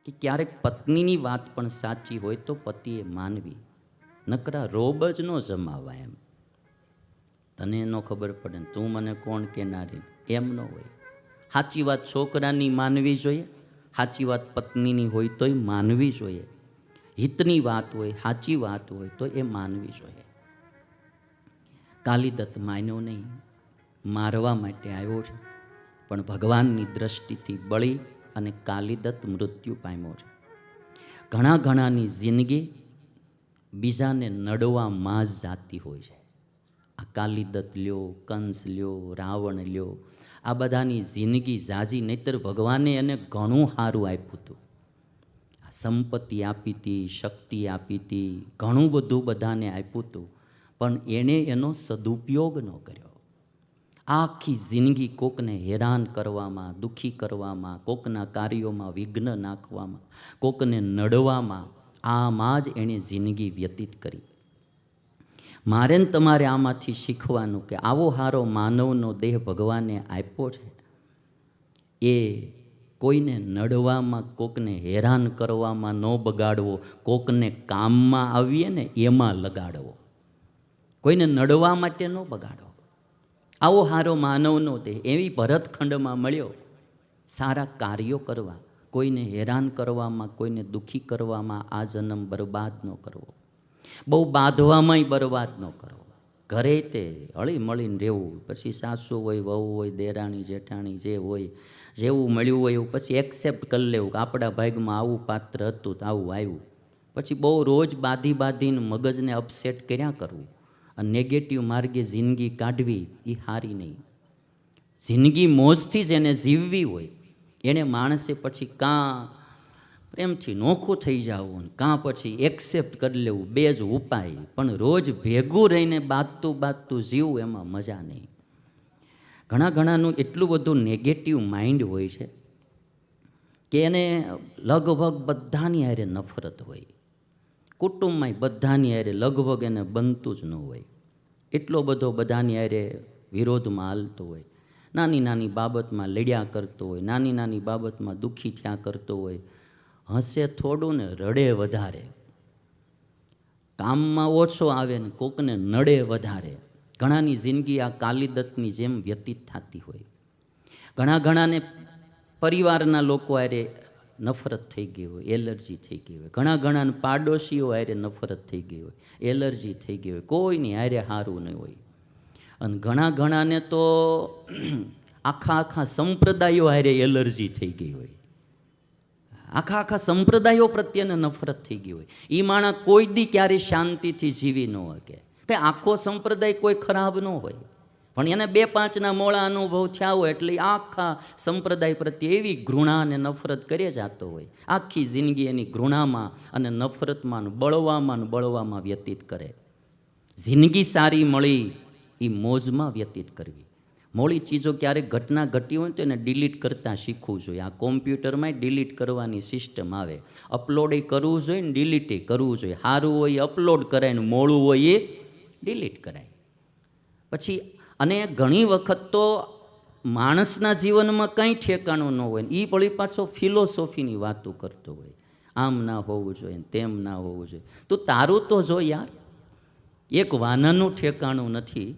કે ક્યારેક પત્નીની વાત પણ સાચી હોય તો પતિએ માનવી, નકરા રોબ જ ન જમાવા. એમ તને ન ખબર પડે ને તું મને કોણ કેનારી, એમ ન હોય. સાચી વાત છોકરાની માનવી જોઈએ, સાચી વાત પત્નીની હોય તોય માનવી જોઈએ. હિતની વાત હોય, સાચી વાત હોય તો એ માનવી જોઈએ. કાલિદત્ત માન્યો નહીં, મારવા માટે આવ્યો છે, પણ ભગવાનની દ્રષ્ટિથી બળી અને કાલિદત્ત મૃત્યુ પામ્યો છે. ઘણાની જિંદગી બીજાને નડવામાં જ જાતી હોય છે. આ કાલિદત્ત લ્યો, કંસ લ્યો, રાવણ લ્યો, આ બધાની જિંદગી જાજી, નહીતર ભગવાને એને ઘણું સારું આપ્યું હતું. સંપત્તિ આપી હતી, શક્તિ આપી હતી, ઘણું બધું બધાને આપ્યું હતું, પણ એણે એનો સદુપયોગ ન કર્યો. આખી જિંદગી કોકને હેરાન કરવામાં, દુઃખી કરવામાં, કોકના કાર્યોમાં વિઘ્ન નાખવામાં, કોકને નડવામાં, આમાં જ એણે જિંદગી વ્યતીત કરી. મારે ને તમારે આમાંથી શીખવાનું કે આવો હારો માનવનો દેહ ભગવાને આપ્યો છે, એ કોઈને નડવામાં, કોકને હેરાન કરવામાં ન બગાડવો, કોકને કામમાં આવીએ ને એમાં લગાડવો, કોઈને નડવા માટે ન બગાડવો. આવો હારો માનવનો દેહ એવી ભરતખંડમાં મળ્યો, સારા કાર્યો કરવા, કોઈને હેરાન કરવામાં, કોઈને દુઃખી કરવામાં આ જન્મ બરબાદ ન કરવો, બહુ બાંધવામાંય બરબાદ ન કરવો. ઘરે તે હળી મળીને રહેવું, પછી સાસુ હોય, વહુ હોય, દેરાણી જેઠાણી જે હોય, જેવું મળ્યું હોય એવું પછી એક્સેપ્ટ કરી લેવું કે આપણા ભાગમાં આવું પાત્ર હતું તો આવું આવ્યું. પછી બહુ રોજ બાંધીને મગજને અપસેટ કર્યા કરવું અને નેગેટિવ માર્ગે જિંદગી કાઢવી એ સારી નહીં. જિંદગી મોજથી જ એને જીવવી હોય, એણે માણસે પછી કાં પ્રેમથી નોખું થઈ જવું, કાં પછી એક્સેપ્ટ કરી લેવું, બે જ ઉપાય. પણ રોજ ભેગું રહીને બાંધતું જીવવું એમાં મજા નહીં. ઘણાનું એટલું બધું નેગેટિવ માઇન્ડ હોય છે કે એને લગભગ બધાની હારે નફરત હોય. કુટુંબમાં બધાની હારે લગભગ એને બનતું જ ન હોય, એટલો બધો બધાની હારે વિરોધમાં હાલતો હોય. નાની બાબતમાં લડ્યા કરતો હોય, નાની બાબતમાં દુઃખી થયા કરતો હોય. હસે થોડું ને રડે વધારે, કામમાં ઓછો આવે ને કોકને નડે વધારે. ઘણાની જિંદગી આ કાલિદત્તની જેમ વ્યતીત થતી હોય. ઘણાને પરિવારના લોકો હારે નફરત થઈ ગઈ હોય, એલર્જી થઈ ગઈ હોય. ઘણાને પાડોશીઓ હારે નફરત થઈ ગઈ હોય, એલર્જી થઈ ગઈ હોય. કોઈની હારે સારું નહીં હોય. અને ઘણાને તો આખા સંપ્રદાયો હારે એલર્જી થઈ ગઈ હોય. આખા સંપ્રદાયો પ્રત્યેને નફરત થઈ ગઈ હોય. એ માણસ કોઈ દી ક્યારે શાંતિથી જીવી ન શકે. કે આખો સંપ્રદાય કોઈ ખરાબ ન હોય, પણ એને 2-5ના મોળા અનુભવ થયા હોય એટલે આખા સંપ્રદાય પ્રત્યે એવી ઘૃણા અને નફરત કરે જતો હોય. આખી જિંદગી એની ઘૃણામાં અને નફરતમાં, બળવામાં વ્યતીત કરે. જિંદગી સારી મળી એ મોજમાં વ્યતીત કરવી. મોડી ચીજો ક્યારેક ઘટના ઘટી હોય તો એને ડિલીટ કરતાં શીખવું જોઈએ. આ કોમ્પ્યુટરમાં ડિલીટ કરવાની સિસ્ટમ આવે. અપલોડ કરવું જોઈએ ને ડિલીટ કરવું જોઈએ. સારું હોય અપલોડ કરાય ને મોડું હોય એ ડિલીટ કરાય. પછી અને ઘણી વખત તો માણસના જીવનમાં કંઈ ઠેકાણું ન હોય, એ વળી પાછો ફિલોસોફીની વાતો કરતો હોય. આમ ના હોવું જોઈએ, તેમ ના હોવું જોઈએ. તું તારું તો જો યાર, એક વાનાનું ઠેકાણું નથી,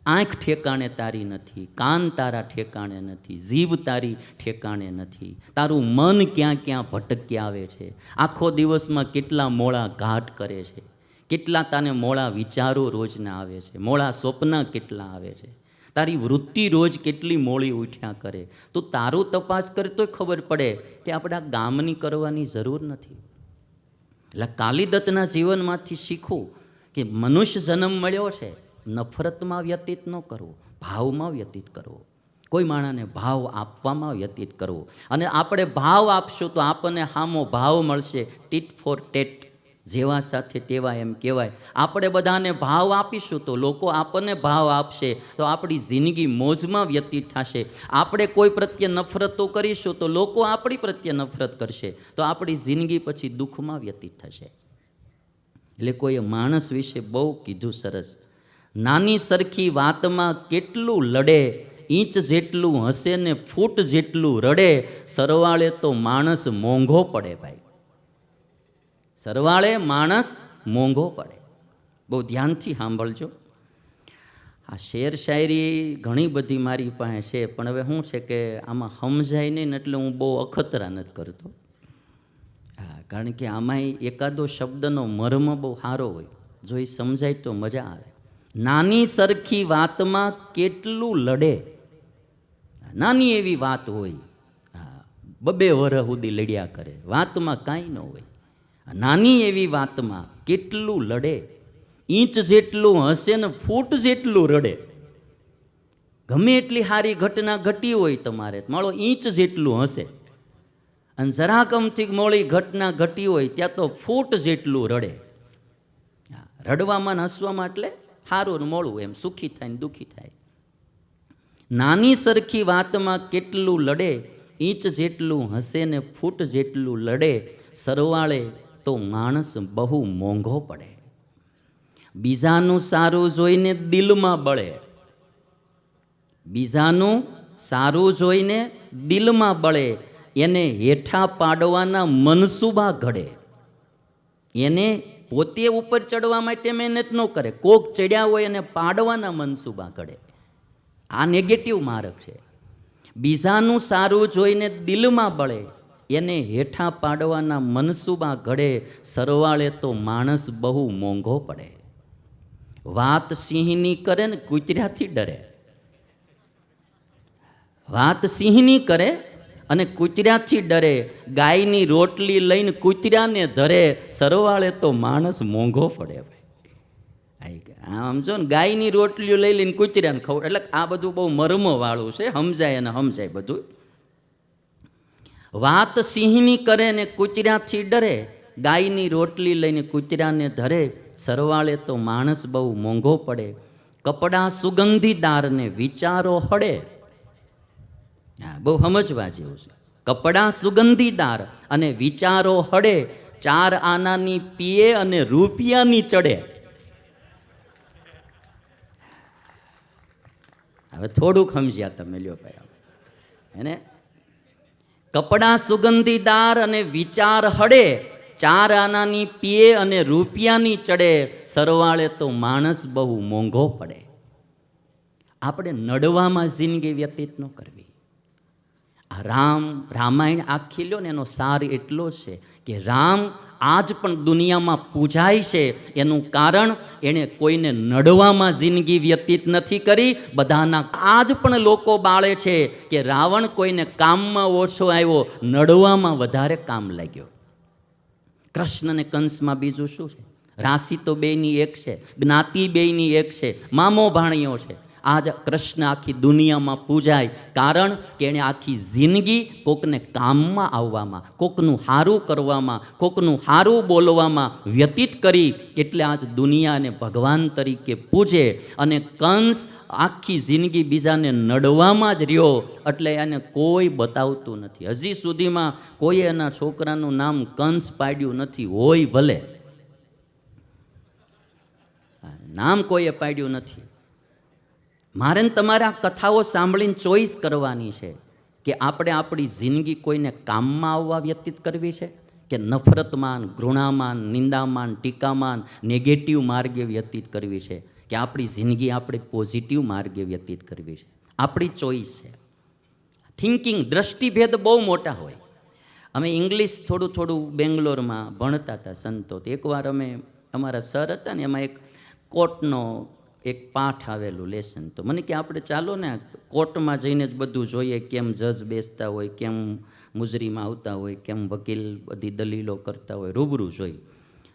આંખ ઠેકાણે તારી નથી, કાન તારા ઠેકાણે નથી, જીભ તારી ઠેકાણે નથી, તારું મન ક્યાં ભટકી આવે છે, આખો દિવસમાં કેટલા મોળા ઘાટ કરે છે, કેટલા તાને મોળા વિચારો રોજના આવે છે, મોળા સ્વપ્ન કેટલા આવે છે, તારી વૃત્તિ રોજ કેટલી મોળી ઉઠ્યા કરે. તું તારું તપાસ કરે તોય ખબર પડે કે આપણે આ ગામની કરવાની જરૂર નથી. એટલે કાલિદત્તના જીવનમાંથી શીખવું કે મનુષ્ય જન્મ મળ્યો છે, નફરતમાં વ્યતીત ન કરવો, ભાવમાં વ્યતીત કરવો. કોઈ માણસને ભાવ આપવામાં વ્યતીત કરવો. અને આપણે ભાવ આપશું તો આપણને સામો ભાવ મળશે. ટીટ ફોર ટેટ, જેવા સાથે તેવા એમ કહેવાય. આપણે બધાને ભાવ આપીશું તો લોકો આપણને ભાવ આપશે, તો આપણી જિંદગી મોજમાં વ્યતીત થશે. આપણે કોઈ પ્રત્યે નફરતો કરીશું તો લોકો આપણી પ્રત્યે નફરત કરશે, તો આપણી જિંદગી પછી દુઃખમાં વ્યતીત થશે. એટલે કોઈએ માણસ વિશે બહુ કીધું સરસ. નાની સરખી વાતમાં કેટલું લડે ઇંચ જેટલું હસે ને ફૂટ જેટલું રડે, સરવાળે તો માણસ મોંઘો પડે ભાઈ. સરવાળે માણસ મોંઘો પડે. બહુ ધ્યાનથી સાંભળજો. આ શેર શાયરી ઘણી બધી મારી પાસે છે, પણ હવે શું છે કે આમાં સમજાય નહીં એટલે હું બહુ અખતરા નથી કરતો. હા, કારણ કે આમાંય એકાદો શબ્દનો મર્મ બહુ સારો હોય, જો એ સમજાય તો મજા આવે. નાની સરખી વાતમાં કેટલું લડે. નાની એવી વાત હોય, હા, 2 વર્ષ સુધી લડ્યા કરે, વાતમાં કાંઈ ન હોય. નાની એવી વાતમાં કેટલું લડે, ઇંચ જેટલું હશે ને ફૂટ જેટલું રડે. ગમે એટલી સારી ઘટના ઘટી હોય તમારે, માળો ઇંચ જેટલું હશે, અને જરાક અમથી મોડી ઘટના ઘટી હોય ત્યાં તો ફૂટ જેટલું રડે. રડવામાં ને હસવામાં એટલે સારું ને મોડું, એમ સુખી થાય ને દુઃખી થાય. નાની સરખી વાતમાં કેટલું લડે, ઇંચ જેટલું હશે ને ફૂટ જેટલું લડે, સરવાળે તો માણસ બહુ મોંઘો પડે. બીજાનું સારું જોઈને દિલમાં બળે. બીજાનું સારું જોઈને દિલમાં બળે, એને હેઠા પાડવાના મનસૂબા ઘડે. એને પોતે ઉપર ચડવા માટે મહેનત ન કરે, કોક ચડ્યા હોય એને પાડવાના મનસૂબા ઘડે. આ નેગેટિવ માર્ગ છે. બીજાનું સારું જોઈને દિલમાં બળે, એને હેઠા પાડવાના મનસૂબા ઘડે, સરવાળે તો માણસ બહુ મોંઘો પડે. વાત સિંહની કરે ને કૂતરાથી ડરે. વાત સિંહની કરે અને કૂતરાથી ડરે, ગાયની રોટલી લઈને કૂતરાને ધરે, સરવાળે તો માણસ મોંઘો પડે. આમ જો ને, ગાયની રોટલીઓ લઈ લઈને કૂતરાને ખવડાવે, એટલે આ બધું બહુ મર્મવાળું છે, સમજાય અને સમજાય બધું. વાત સિંહની કરે ને કૂતરાથી ડરે, ગાયની રોટલી લઈને કૂતરાને ધરે, સરવાળે તો માણસ બહુ મોંઘો પડે. કપડાં સુગંધીદારને વિચારો હળે. હા, બહુ સમજવા જેવું છે. કપડાં સુગંધીદાર અને વિચારો હળે, 4 આનાની પીએ અને રૂપિયાની ચડે. હવે થોડુંક સમજ્યા તમે, લ્યો ભાઈ. એને કપડાં સુગંધીદાર અને વિચાર હળે, 4 આનાની પીએ અને રૂપિયાની ચડે, સરવાળે તો માણસ બહુ મોંઘો પડે. આપણે નડવામાં જિંદગી વ્યતીત ન કરવી. આ રામાયણ આખી લ્યો ને, એનો સાર એટલો છે કે રામ આજ પણ દુનિયામાં પૂજાય છે. એનું કારણ એણે કોઈને નડવામાં જિંદગી વ્યતીત નથી કરી. બધાના આજ પણ લોકો બાળે છે કે રાવણ કોઈને કામમાં ઓછો આવ્યો, નડવામાં વધારે કામ લાગ્યો. કૃષ્ણ ને કંસમાં બીજું શું છે? રાશિ તો બેયની એક છે, જ્ઞાતિ બેયની એક છે, મામો ભાણિયો છે. આજ કૃષ્ણ આખી દુનિયામાં પૂજાય, કારણ કે એણે આખી જિંદગી કોકને કામમાં આવવામાં, કોકનું સારું કરવામાં, કોકનું સારું બોલવામાં વ્યતીત કરી. એટલે આજ દુનિયાને ભગવાન તરીકે પૂજે. અને કંસ આખી જિંદગી બીજાને નડવામાં જ રહ્યો, એટલે એને કોઈ બતાવતું નથી. હજી સુધીમાં કોઈએ એના છોકરાનું નામ કંસ પાડ્યું નથી. હોય ભલે, નામ કોઈએ પાડ્યું નથી. મારે તમારે આ કથાઓ સાંભળીને ચોઈસ કરવાની છે કે આપણે આપણી જિંદગી કોઈને કામમાં આવવા વ્યતીત કરવી છે કે નફરતમાન, ઘૃણામાન, નિંદામાન, ટીકામાન, નેગેટિવ માર્ગે વ્યતીત કરવી છે, કે આપણી જિંદગી આપણે પોઝિટિવ માર્ગે વ્યતીત કરવી છે. આપણી ચોઈસ છે. થિંકિંગ, દ્રષ્ટિભેદ બહુ મોટા હોય. અમે ઇંગ્લિશ થોડું બેંગ્લોરમાં ભણતા હતા સંતો. એકવાર અમે, અમારા સર હતા ને, એમાં એક કોર્ટનો એક પાઠ આવેલું લેસન. તો મને કે આપણે ચાલો ને કોર્ટમાં જઈને જ બધું જોઈએ, કેમ જજ બેસતા હોય, કેમ મુજરીમાં આવતા હોય, કેમ વકીલ બધી દલીલો કરતા હોય, રૂબરૂ જોઈ.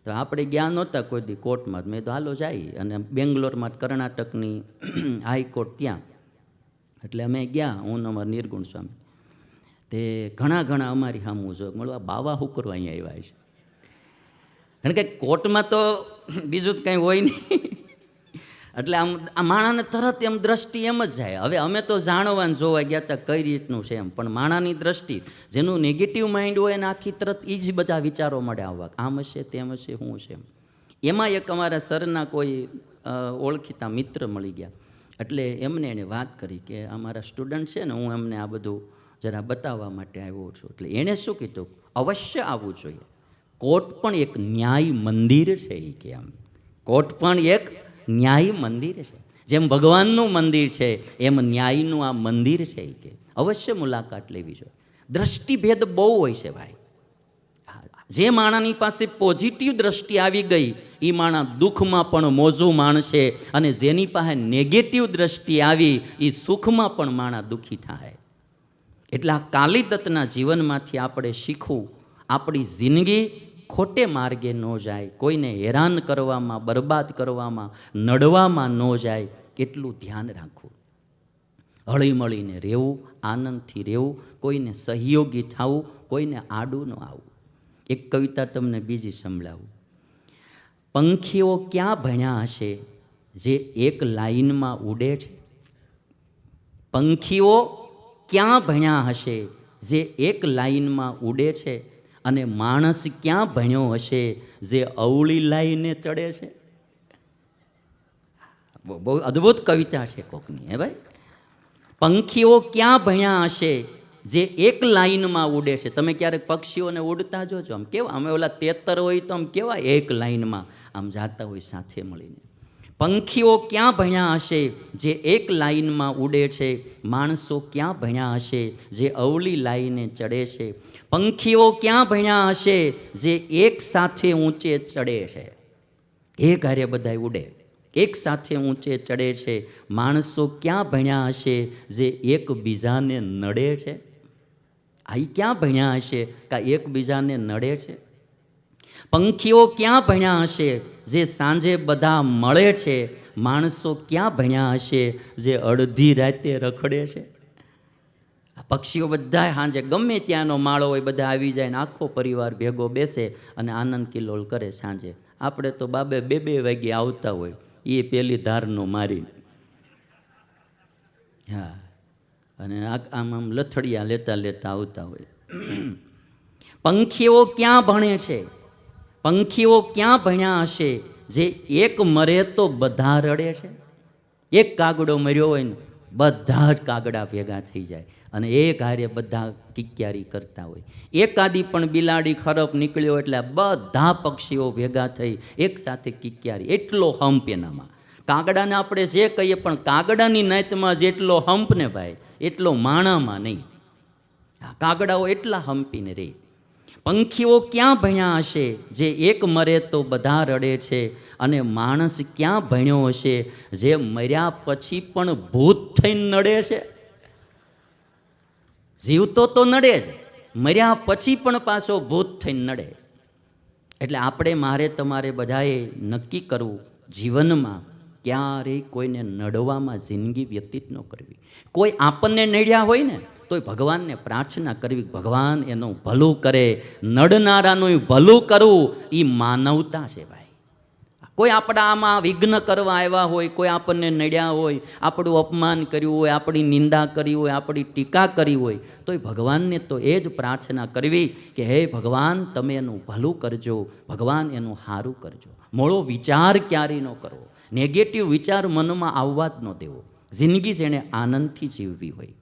તો આપણે ગયા નહોતા કોઈ દી કોર્ટમાં. મેં તો હાલો જાય. અને બેંગ્લોરમાં કર્ણાટકની હાઈકોર્ટ ત્યાં, એટલે અમે ગયા, હું અમારા નિર્ગુણ સ્વામી. તે ઘણા અમારી સામું જો મળવા, બાવા શું કરવા અહીંયા આવ્યા છે. કારણ કે કોર્ટમાં તો બીજું જ કંઈ હોય નહીં. એટલે આમ આ માણાને તરત એમ દ્રષ્ટિ એમ જ જાય. હવે અમે તો જાણવાને જોવા ગયા હતા કઈ રીતનું છે એમ, પણ માણાની દ્રષ્ટિ, જેનું નેગેટિવ માઇન્ડ હોય એને આખી તરત એ જ બધા વિચારો મળે આવવા, આમ હશે, તેમ હશે, શું હશે. એમાં એક અમારા સરના કોઈ ઓળખીતા મિત્ર મળી ગયા. એટલે એમને એણે વાત કરી કે અમારા સ્ટુડન્ટ છે ને, હું એમને આ બધું જરા બતાવવા માટે આવ્યો છું. એટલે એણે શું કીધું, અવશ્ય આવવું જોઈએ. કોર્ટ પણ એક ન્યાય મંદિર છે એ કે આમ કોર્ટ પણ એક ન્યાય મંદિર છે. જેમ ભગવાનનું મંદિર છે એમ ન્યાયનું આ મંદિર છે એ કે અવશ્ય મુલાકાત લેવી જોઈએ. દ્રષ્ટિભેદ બહુ હોય છે ભાઈ. જે માણાની પાસે પોઝિટિવ દ્રષ્ટિ આવી ગઈ એ માણા દુઃખમાં પણ મોજું માણશે, અને જેની પાસે નેગેટિવ દ્રષ્ટિ આવી એ સુખમાં પણ માણા દુઃખી થાય. એટલે આ કાલિદત્તના જીવનમાંથી આપણે શીખવું, આપણી જિંદગી ખોટે માર્ગે ન જાય, કોઈને હેરાન કરવામાં, બરબાદ કરવામાં, નડવામાં ન જાય, એટલું ધ્યાન રાખવું. હળીમળીને રહેવું, આનંદથી રહેવું, કોઈને સહયોગી થવું, કોઈને આડું ન આવવું. એક કવિતા તમને બીજી સંભળાવું. પંખીઓ ક્યાં ભણ્યા હશે જે એક લાઈનમાં ઉડે છે? પંખીઓ ક્યાં ભણ્યા હશે જે એક લાઈનમાં ઉડે છે, અને માણસ ક્યાં ભણ્યો હશે જે અવળી લાઈને ચડે છે? બહુ અદ્ભુત કવિતા છે કોકની, હે ભાઈ. પંખીઓ ક્યાં ભણ્યા હશે જે એક લાઈનમાં ઉડે છે. તમે ક્યારેક પક્ષીઓને ઉડતા જોજો, આમ કેવા, અમે ઓલા તેતર હોય તો આમ કેવા એક લાઈનમાં આમ જાતા હોય સાથે મળીને. પંખીઓ ક્યાં ભણ્યા હશે જે એક લાઈનમાં ઉડે છે, માણસો ક્યાં ભણ્યા હશે જે અવળી લાઈને ચડે છે? પંખીઓ ક્યાં ભણ્યા હશે જે એક સાથે ઊંચે ચડે છે? એક હારે બધા ઉડે, એક સાથે ઊંચે ચડે છે. માણસો ક્યાં ભણ્યા હશે જે એકબીજાને નડે છે? આ ક્યાં ભણ્યા હશે કે એકબીજાને નડે છે? પંખીઓ ક્યાં ભણ્યા હશે જે સાંજે બધા મળે છે? માણસો ક્યાં ભણ્યા હશે જે અડધી રાતે રખડે છે? પક્ષીઓ બધા સાંજે ગમે ત્યાંનો માળો હોય બધા આવી જાય ને આખો પરિવાર ભેગો બેસે અને આનંદ કિલ્લોલ કરે સાંજે. આપણે તો બાબે 2-2 વાગે આવતા હોય, એ પેલી ધારનો મારીને. હા, અને આમ આમ લથડિયા લેતા લેતા આવતા હોય. પંખીઓ ક્યાં ભણે છે? પંખીઓ ક્યાં ભણ્યા હશે જે એક મરે તો બધા રડે છે? એક કાગડો મર્યો હોય ને બધા જ કાગડા ભેગા થઈ જાય અને એક હારે બધા કિક્યારી કરતા હોય. એકાદી પણ બિલાડી ખરપ નીકળ્યો એટલે બધા પક્ષીઓ ભેગા થઈ એક સાથે કિક્યારી. એટલો હંપ એનામાં. કાગડાને આપણે જે કહીએ પણ કાગડાની નાતમાં જેટલો હંપ ને ભાઈ એટલો માણામાં નહીં. કાગડાઓ એટલા હંપીને રહે. પંખીઓ ક્યાં ભણ્યા હશે જે એક મરે તો બધા રડે છે, અને માણસ ક્યાં ભણ્યો હશે જે મર્યા પછી પણ ભૂત થઈને નડે છે? જીવતો તો નડે જ, મર્યા પછી પણ પાછો ભૂત થઈને નડે. એટલે આપણે મારે તમારે બધાએ નક્કી કરવું, જીવનમાં ક્યારેય કોઈને નડવામાં જિંદગી વ્યતીત ન કરવી. કોઈ આપણને નડ્યા હોય ને તોય ભગવાનને પ્રાર્થના કરવી, ભગવાન એનું ભલું કરે. નડનારાનું ભલું કરવું એ માનવતા છે ભાઈ. કોઈ આપણા આમાં વિઘ્ન કરવા આવ્યા હોય, કોઈ આપણને નડ્યા હોય, આપણું અપમાન કર્યું હોય, આપણી નિંદા કરી હોય, આપણી ટીકા કરી હોય, તોય ભગવાનને તો એ જ પ્રાર્થના કરવી કે હે ભગવાન તમે એનું ભલું કરજો, ભગવાન એનું સારું કરજો. મોળો વિચાર ક્યારેય ન કરવો, નેગેટિવ વિચાર મનમાં આવવા જ ન દેવો. જિંદગી જેણે આનંદથી જીવવી હોય.